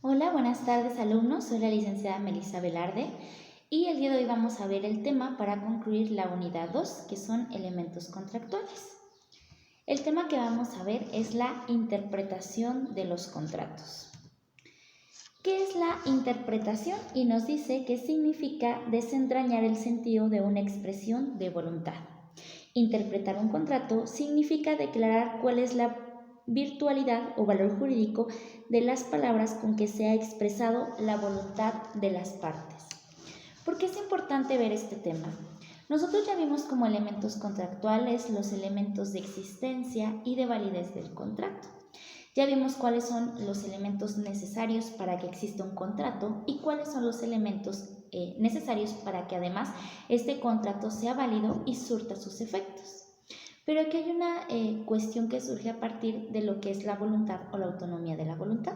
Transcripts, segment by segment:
Hola, buenas tardes alumnos, soy la licenciada Melissa Velarde y el día de hoy vamos a ver el tema para concluir la unidad 2, que son elementos contractuales. El tema que vamos a ver es la interpretación de los contratos. ¿Qué es la interpretación? Y nos dice que significa desentrañar el sentido de una expresión de voluntad. Interpretar un contrato significa declarar cuál es la virtualidad o valor jurídico de las palabras con que se ha expresado la voluntad de las partes. ¿Por qué es importante ver este tema? Nosotros ya vimos como elementos contractuales los elementos de existencia y de validez del contrato. Ya vimos cuáles son los elementos necesarios para que exista un contrato y cuáles son los elementos necesarios para que además este contrato sea válido y surta sus efectos. Pero aquí hay una cuestión que surge a partir de lo que es la voluntad o la autonomía de la voluntad.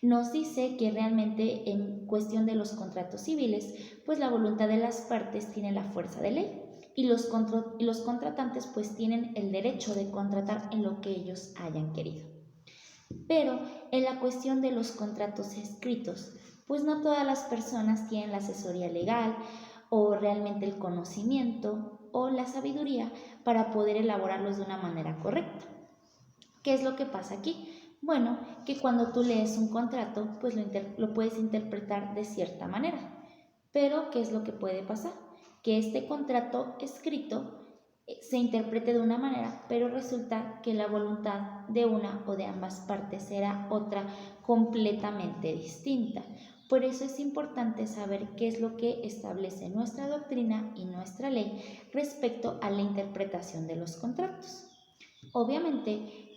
Nos dice que realmente en cuestión de los contratos civiles, pues la voluntad de las partes tiene la fuerza de ley y los contratantes pues tienen el derecho de contratar en lo que ellos hayan querido. Pero en la cuestión de los contratos escritos, pues no todas las personas tienen la asesoría legal o realmente el conocimiento o la sabiduría para poder elaborarlos de una manera correcta. ¿Qué es lo que pasa aquí? Bueno, que cuando tú lees un contrato, pues lo puedes interpretar de cierta manera. Pero, ¿qué es lo que puede pasar? Que este contrato escrito se interprete de una manera, pero resulta que la voluntad de una o de ambas partes será otra completamente distinta. Por eso es importante saber qué es lo que establece nuestra doctrina y nuestra ley respecto a la interpretación de los contratos. Obviamente,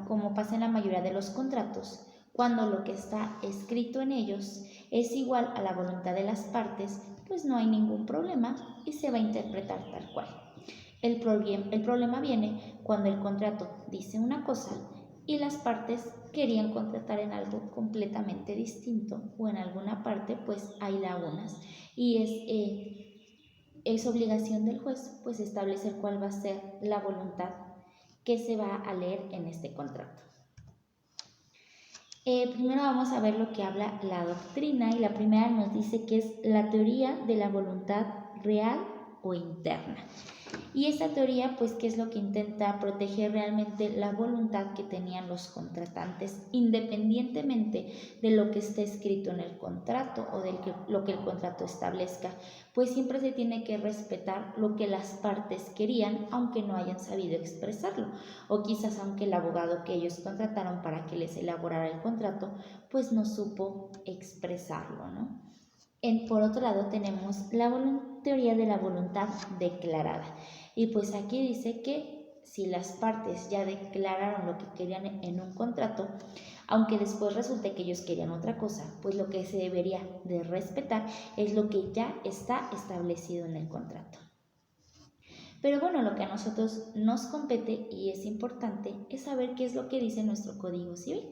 como pasa en la mayoría de los contratos, cuando lo que está escrito en ellos es igual a la voluntad de las partes, pues no hay ningún problema y se va a interpretar tal cual. El problema viene cuando el contrato dice una cosa y las partes querían contratar en algo completamente distinto o en alguna parte pues hay lagunas y es obligación del juez pues establecer cuál va a ser la voluntad que se va a leer en este contrato. Primero vamos a ver lo que habla la doctrina y la primera nos dice que es la teoría de la voluntad real o interna. Y esta teoría, pues, ¿qué es lo que intenta? Proteger realmente la voluntad que tenían los contratantes, independientemente de lo que esté escrito en el contrato o de lo que el contrato establezca, pues siempre se tiene que respetar lo que las partes querían, aunque no hayan sabido expresarlo, o quizás aunque el abogado que ellos contrataron para que les elaborara el contrato, pues no supo expresarlo, ¿no? Por otro lado tenemos la teoría de la voluntad declarada. Y pues aquí dice que si las partes ya declararon lo que querían en un contrato, aunque después resulte que ellos querían otra cosa, pues lo que se debería de respetar es lo que ya está establecido en el contrato. Pero bueno, lo que a nosotros nos compete y es importante es saber qué es lo que dice nuestro Código Civil.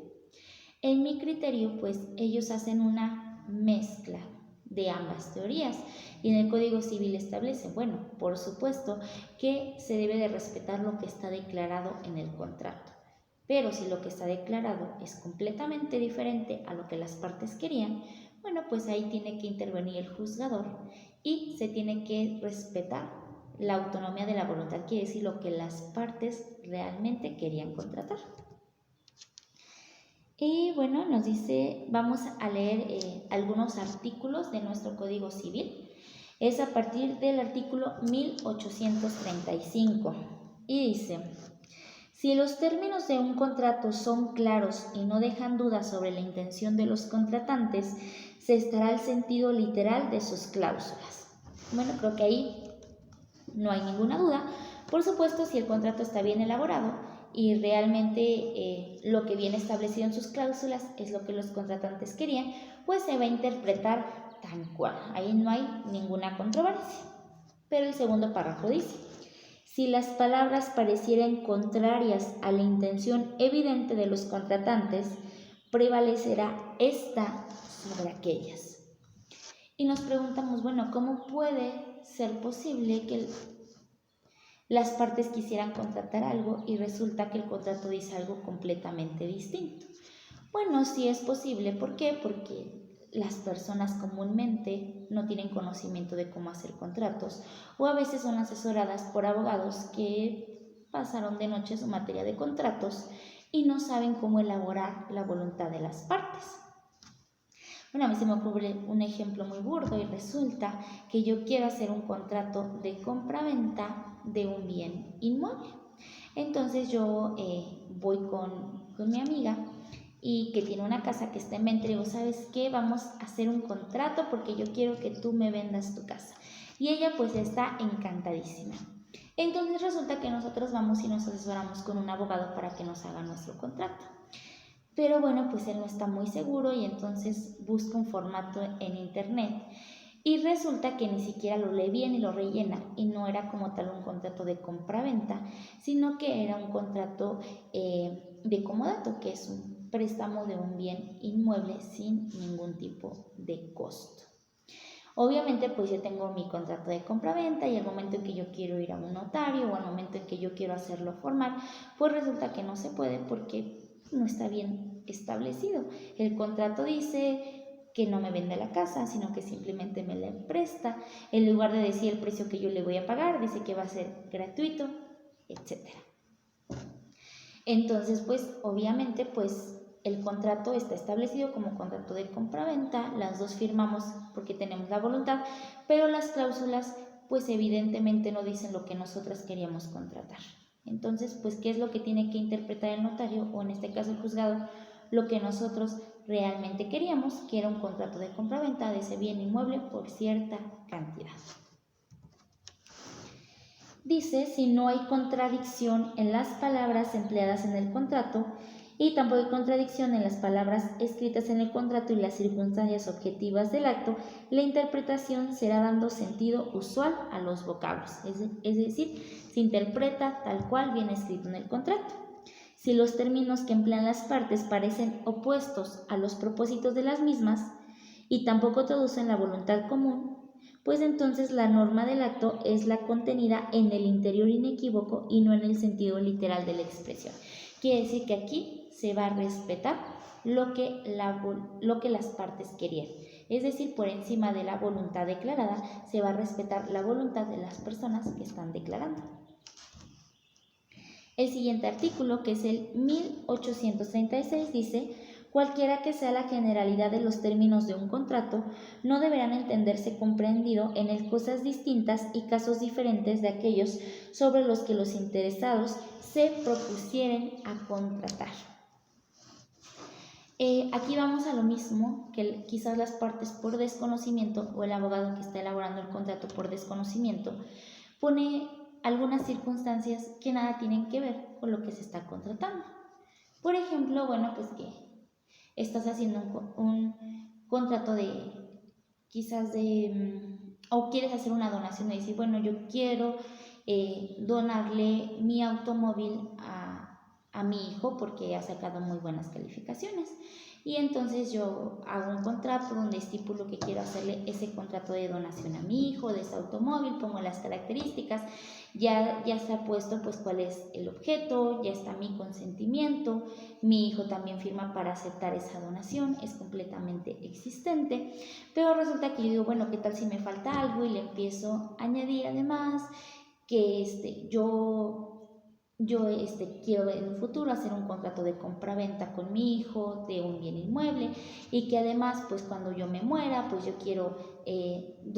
En mi criterio, pues ellos hacen una mezcla de ambas teorías y en el Código Civil establece, bueno, por supuesto que se debe de respetar lo que está declarado en el contrato, pero si lo que está declarado es completamente diferente a lo que las partes querían, bueno, pues ahí tiene que intervenir el juzgador y se tiene que respetar la autonomía de la voluntad, quiere decir lo que las partes realmente querían contratar. Y bueno, nos dice, vamos a leer algunos artículos de nuestro Código Civil. Es a partir del artículo 1835 y dice: si los términos de un contrato son claros y no dejan dudas sobre la intención de los contratantes, se estará al sentido literal de sus cláusulas. Bueno, creo que ahí no hay ninguna duda. Por supuesto, si el contrato está bien elaborado y realmente lo que viene establecido en sus cláusulas es lo que los contratantes querían, pues se va a interpretar tal cual. Ahí no hay ninguna controversia. Pero el segundo párrafo dice: si las palabras parecieran contrarias a la intención evidente de los contratantes, prevalecerá esta sobre aquellas. Y nos preguntamos, bueno, ¿cómo puede ser posible que las partes quisieran contratar algo y resulta que el contrato dice algo completamente distinto? Bueno, sí es posible. ¿Por qué? Porque las personas comúnmente no tienen conocimiento de cómo hacer contratos o a veces son asesoradas por abogados que pasaron de noche su materia de contratos y no saben cómo elaborar la voluntad de las partes. Bueno, a mí se me ocurre un ejemplo muy burdo y resulta que yo quiero hacer un contrato de compra-venta de un bien inmueble. Entonces yo voy con mi amiga y que tiene una casa que está en venta y digo, ¿sabes qué? Vamos a hacer un contrato porque yo quiero que tú me vendas tu casa. Y ella pues está encantadísima. Entonces resulta que nosotros vamos y nos asesoramos con un abogado para que nos haga nuestro contrato. Pero bueno, pues él no está muy seguro y entonces busca un formato en internet y resulta que ni siquiera lo lee bien y lo rellena y no era como tal un contrato de compra-venta, sino que era un contrato de comodato, que es un préstamo de un bien inmueble sin ningún tipo de costo. Obviamente pues yo tengo mi contrato de compra-venta y el momento en que yo quiero ir a un notario o al momento en que yo quiero hacerlo formal, pues resulta que no se puede porque no está bien establecido. El contrato dice que no me vende la casa, sino que simplemente me la presta. En lugar de decir el precio que yo le voy a pagar, dice que va a ser gratuito, etc. Entonces, pues obviamente, pues el contrato está establecido como contrato de compra-venta, las dos firmamos porque tenemos la voluntad, pero las cláusulas, pues evidentemente no dicen lo que nosotras queríamos contratar. Entonces, pues, ¿qué es lo que tiene que interpretar el notario o en este caso el juzgado? Lo que nosotros realmente queríamos, que era un contrato de compra-venta de ese bien inmueble por cierta cantidad. Dice, si no hay contradicción en las palabras empleadas en el contrato y tampoco hay contradicción en las palabras escritas en el contrato y las circunstancias objetivas del acto, la interpretación será dando sentido usual a los vocablos, es decir, se interpreta tal cual viene escrito en el contrato. Si los términos que emplean las partes parecen opuestos a los propósitos de las mismas y tampoco traducen la voluntad común, pues entonces la norma del acto es la contenida en el interior inequívoco y no en el sentido literal de la expresión. Quiere decir que aquí se va a respetar lo que las partes querían. Es decir, por encima de la voluntad declarada, se va a respetar la voluntad de las personas que están declarando. El siguiente artículo, que es el 1836, dice: cualquiera que sea la generalidad de los términos de un contrato, no deberán entenderse comprendido en él cosas distintas y casos diferentes de aquellos sobre los que los interesados se propusieren a contratar. Aquí vamos a lo mismo, que quizás las partes por desconocimiento o el abogado que está elaborando el contrato por desconocimiento pone algunas circunstancias que nada tienen que ver con lo que se está contratando. Por ejemplo, bueno, pues que estás haciendo un contrato o quieres hacer una donación y decir, bueno, yo quiero donarle mi automóvil a mi hijo porque ha sacado muy buenas calificaciones. Y entonces yo hago un contrato donde estipulo que quiero hacerle ese contrato de donación a mi hijo, de ese automóvil, pongo las características, ya está puesto pues cuál es el objeto, ya está mi consentimiento, mi hijo también firma para aceptar esa donación, es completamente existente, pero resulta que yo digo, bueno, ¿qué tal si me falta algo? Y le empiezo a añadir además que yo quiero en un futuro hacer un contrato de compra-venta con mi hijo de un bien inmueble y que además pues cuando yo me muera pues yo quiero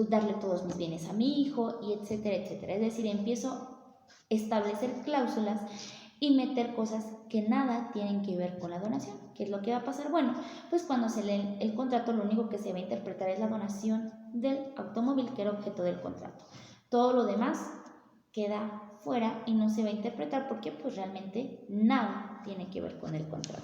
darle todos mis bienes a mi hijo y etcétera, etcétera. Es decir, empiezo a establecer cláusulas y meter cosas que nada tienen que ver con la donación. ¿Qué es lo que va a pasar? Bueno, pues cuando se lee el contrato lo único que se va a interpretar es la donación del automóvil que era objeto del contrato. Todo lo demás queda fuera y no se va a interpretar porque pues realmente nada tiene que ver con el contrato.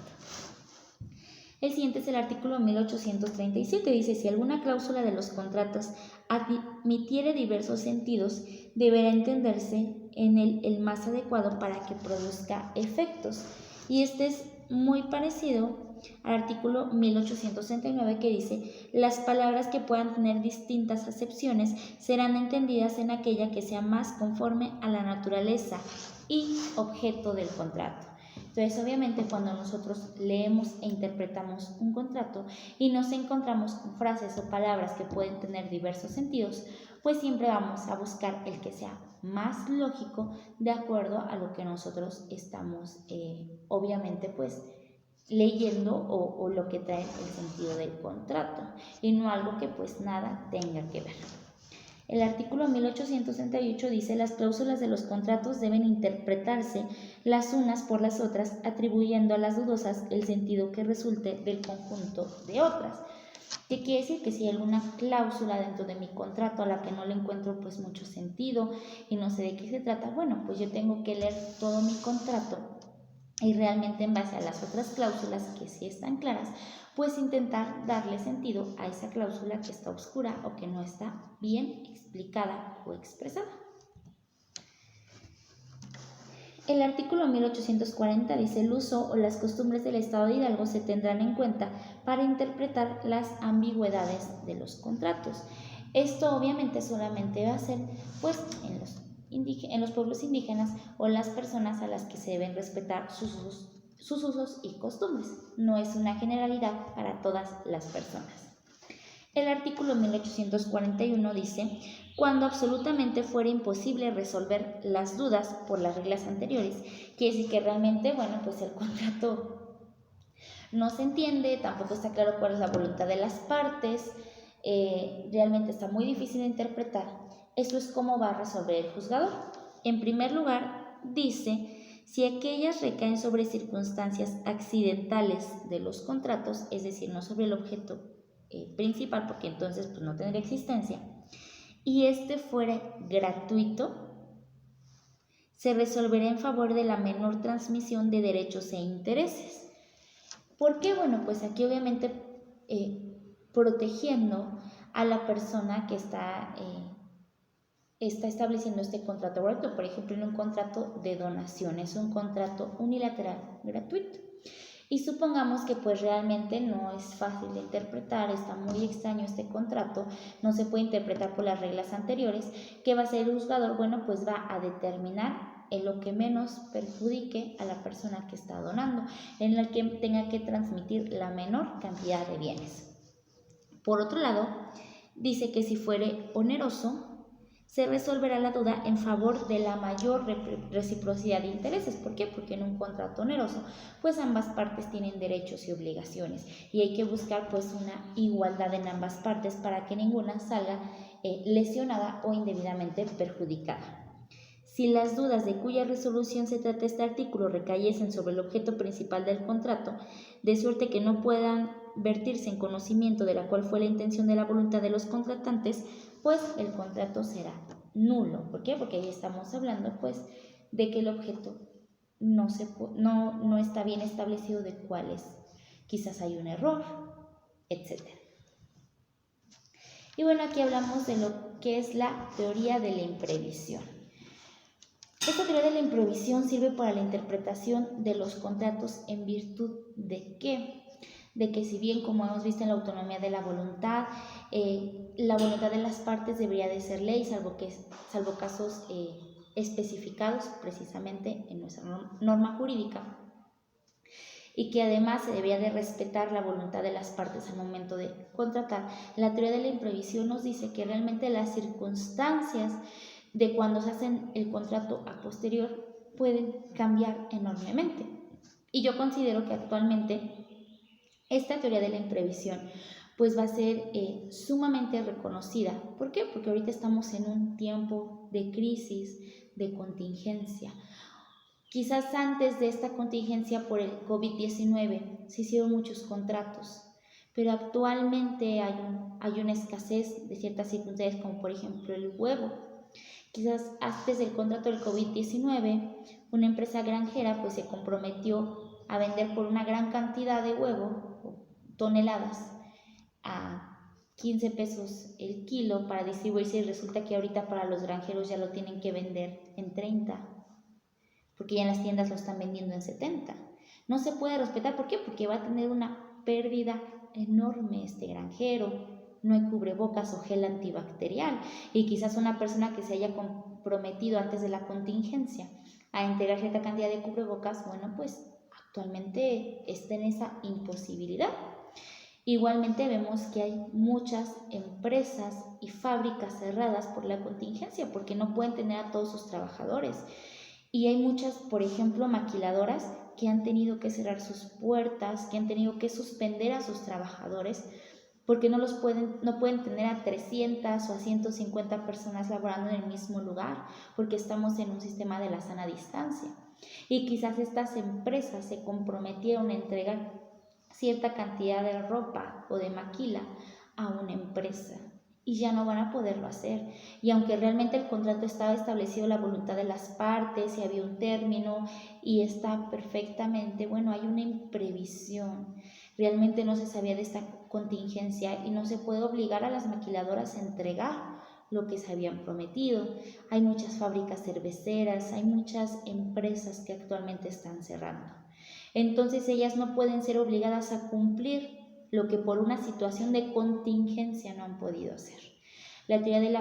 El siguiente es el artículo 1837, dice: si alguna cláusula de los contratos admitiere diversos sentidos, deberá entenderse en el más adecuado para que produzca efectos. Y este es muy parecido al artículo 1869 que dice: las palabras que puedan tener distintas acepciones serán entendidas en aquella que sea más conforme a la naturaleza y objeto del contrato. Entonces, obviamente, cuando nosotros leemos e interpretamos un contrato y nos encontramos con frases o palabras que pueden tener diversos sentidos, pues siempre vamos a buscar el que sea más lógico de acuerdo a lo que nosotros estamos, obviamente, pues leyendo o lo que trae el sentido del contrato y no algo que pues nada tenga que ver. El artículo 1868 dice: las cláusulas de los contratos deben interpretarse las unas por las otras, atribuyendo a las dudosas el sentido que resulte del conjunto de otras. ¿Qué quiere decir? Que si hay alguna cláusula dentro de mi contrato a la que no le encuentro pues mucho sentido y no sé de qué se trata, bueno, pues yo tengo que leer todo mi contrato y realmente en base a las otras cláusulas que sí están claras, pues intentar darle sentido a esa cláusula que está oscura o que no está bien explicada o expresada. El artículo 1840 dice: el uso o las costumbres del Estado de Hidalgo se tendrán en cuenta para interpretar las ambigüedades de los contratos. Esto obviamente solamente va a ser pues en los pueblos indígenas o las personas a las que se deben respetar sus usos y costumbres. No es una generalidad para todas las personas. El artículo 1841 dice: cuando absolutamente fuera imposible resolver las dudas por las reglas anteriores. Quiere decir que realmente, bueno, pues el contrato no se entiende, tampoco está claro cuál es la voluntad de las partes, realmente está muy difícil de interpretar. Eso es cómo va a resolver el juzgador. En primer lugar, dice: si aquellas recaen sobre circunstancias accidentales de los contratos, es decir, no sobre el objeto principal, porque entonces pues, no tendría existencia, y este fuera gratuito, se resolverá en favor de la menor transmisión de derechos e intereses. ¿Por qué? Bueno, pues aquí obviamente protegiendo a la persona que está estableciendo este contrato gratuito. Por ejemplo, en un contrato de donación, es un contrato unilateral gratuito. Y supongamos que pues realmente no es fácil de interpretar, está muy extraño este contrato, no se puede interpretar por las reglas anteriores. ¿Qué va a hacer el juzgador? Bueno, pues va a determinar en lo que menos perjudique a la persona que está donando, en el que tenga que transmitir la menor cantidad de bienes. Por otro lado, dice que si fuere oneroso, se resolverá la duda en favor de la mayor reciprocidad de intereses. ¿Por qué? Porque en un contrato oneroso, pues ambas partes tienen derechos y obligaciones y hay que buscar pues una igualdad en ambas partes para que ninguna salga lesionada o indebidamente perjudicada. Si las dudas de cuya resolución se trata este artículo recayesen sobre el objeto principal del contrato, de suerte que no puedan vertirse en conocimiento de la cual fue la intención de la voluntad de los contratantes, pues el contrato será nulo. ¿Por qué? Porque ahí estamos hablando pues de que el objeto no está bien establecido, de cuáles quizás hay un error, etc. Y bueno, aquí hablamos de lo que es la teoría de la imprevisión. Esta teoría de la imprevisión sirve para la interpretación de los contratos en virtud de qué? De que si bien, como hemos visto en la autonomía de la voluntad de las partes debería de ser ley, salvo casos especificados precisamente en nuestra norma jurídica, y que además se debería de respetar la voluntad de las partes al momento de contratar. La teoría de la imprevisión nos dice que realmente las circunstancias de cuando se hacen el contrato a posterior pueden cambiar enormemente. Y yo considero que actualmente esta teoría de la imprevisión pues va a ser sumamente reconocida. ¿Por qué? Porque ahorita estamos en un tiempo de crisis, de contingencia. Quizás antes de esta contingencia por el COVID-19 se hicieron muchos contratos, pero actualmente hay una escasez de ciertas circunstancias, como por ejemplo el huevo. Quizás antes del contrato del COVID-19, una empresa granjera pues se comprometió a vender por una gran cantidad de huevo, toneladas, a 15 pesos el kilo para distribuirse, y resulta que ahorita para los granjeros ya lo tienen que vender en 30, porque ya en las tiendas lo están vendiendo en 70. No se puede respetar, ¿por qué? Porque va a tener una pérdida enorme este granjero. No hay cubrebocas o gel antibacterial, y quizás una persona que se haya comprometido antes de la contingencia a entregar cierta cantidad de cubrebocas, bueno, pues actualmente está en esa imposibilidad. Igualmente vemos que hay muchas empresas y fábricas cerradas por la contingencia porque no pueden tener a todos sus trabajadores. Y hay muchas, por ejemplo, maquiladoras que han tenido que cerrar sus puertas, que han tenido que suspender a sus trabajadores porque no pueden tener a 300 o a 150 personas laborando en el mismo lugar porque estamos en un sistema de la sana distancia. Y quizás estas empresas se comprometieron a entregar cierta cantidad de ropa o de maquila a una empresa y ya no van a poderlo hacer. Y aunque realmente el contrato estaba establecido la voluntad de las partes y había un término y está perfectamente, bueno, hay una imprevisión. Realmente no se sabía de esta contingencia y no se puede obligar a las maquiladoras a entregar lo que se habían prometido. Hay muchas fábricas cerveceras, hay muchas empresas que actualmente están cerrando. Entonces ellas no pueden ser obligadas a cumplir lo que por una situación de contingencia no han podido hacer. La teoría de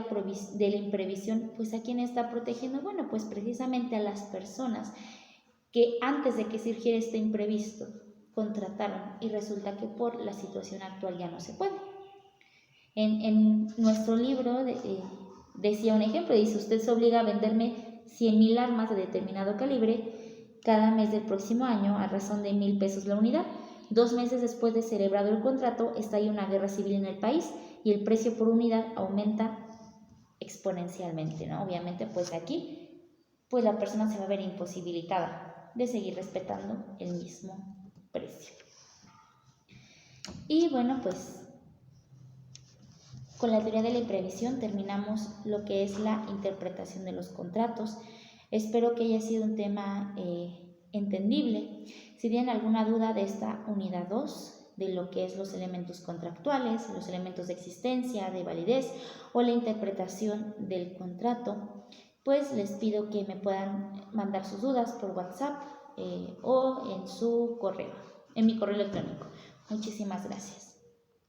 la imprevisión, pues ¿a quién está protegiendo? Bueno, pues precisamente a las personas que antes de que surgiera este imprevisto contrataron y resulta que por la situación actual ya no se puede. En nuestro libro decía un ejemplo, dice: usted se obliga a venderme 100,000 armas de determinado calibre cada mes del próximo año a razón de 1,000 pesos la unidad. 2 meses después de celebrado el contrato, estalla una guerra civil en el país y el precio por unidad aumenta exponencialmente, ¿no? Obviamente, pues aquí, pues la persona se va a ver imposibilitada de seguir respetando el mismo precio. Y bueno, pues con la teoría de la imprevisión terminamos lo que es la interpretación de los contratos. Espero que haya sido un tema entendible. Si tienen alguna duda de esta unidad 2, de lo que es los elementos contractuales, los elementos de existencia, de validez o la interpretación del contrato, pues les pido que me puedan mandar sus dudas por WhatsApp o en su correo, en mi correo electrónico. Muchísimas gracias.